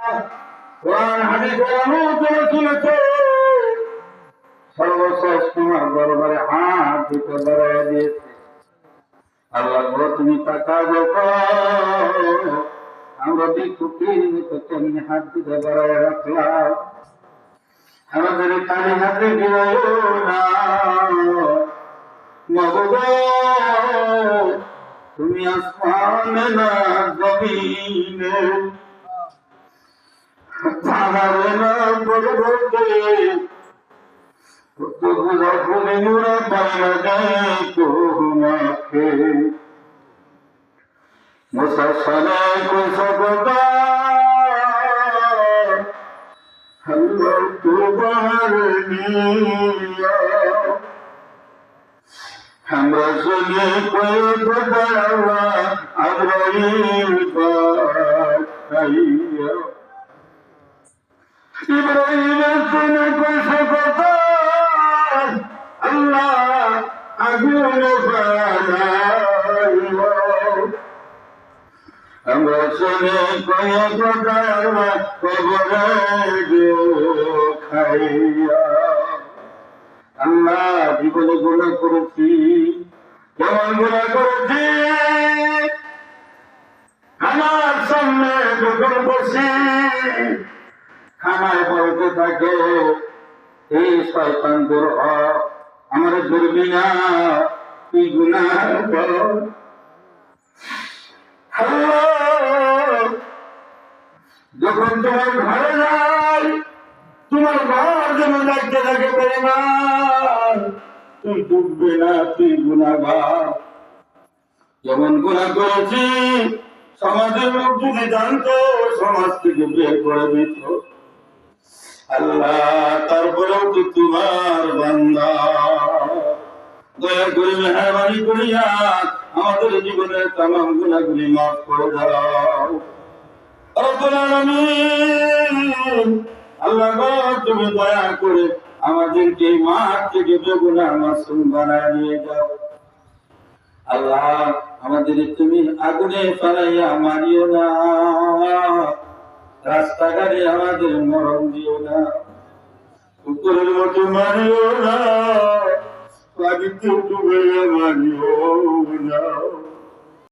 কোরআন হাদিসের আলোচনা শুনেছে, সর্বশেষ তোমার দরবারে হাত দুটো বাড়াইয়া দিয়েছে। আল্লাহ গো, তুমি টাকা দেখো, আমরা ভিক্ষুকের মতো তেমনি হাত দুটো বাড়াইয়া রাখলাম। আমাদের খালি হাতে দিও না মাগো, তুমি আসমানে না জমিনে, পাহাড়ে না পর্বতে, ফুলে মোরা পাইয়া যায় তোমাকে। মুসাফানে কুসবদা আল্লাহ তোমার নিয়া, আমরা শুনে কয়েক দাওয়া আব্রাহিম পাইয়া, ইব্রাহিমের শুনে কুসবদা আল্লাহ আগুন বানাইয়া, আমরা শুনে কয়েক দাওয়া কবরে খাইয়া। আল্লাহ জীবনে গুনাহ করেছি, কেমন গুনাহ করেছি, আমার সামনে যখন বসি খানায় বলতে থাকে, এই শয়তান দূর হ, আমার ধরবি না, তুই গুনাহ কর। যখন তোমার ঘরে যাই, তোমার ঘর যেমন লাগতে থাকে পরিমাণ, তুই ডুববে না, তুই গুনাহগার। যেমন গুনাহ করেছি, সমাজের লোক যদি জানতো, সমাজ থেকে বের করে দিত। আল্লাহ তারপরেও তো তোমার বান্দা, দয়া করে মেহরবানি করিয়া আমাদের জীবনের তামাম গুনাহগুলি মাফ করে দাও রব্বুল আলামিন। আল্লাহ গো, তুমি দয়া করে আমাদেরকে মাঠ থেকে বেগুনাহ মাসুম বানায় নিয়ে যাও। আল্লাহ আমাদের তুমি আগুনে ফেলাইয়া মারিও না, রাস্তাঘাটে আমাদের মরণ দিও না, কুকুরের মতো মারিও না, পানিতে ডুবে মারিও না।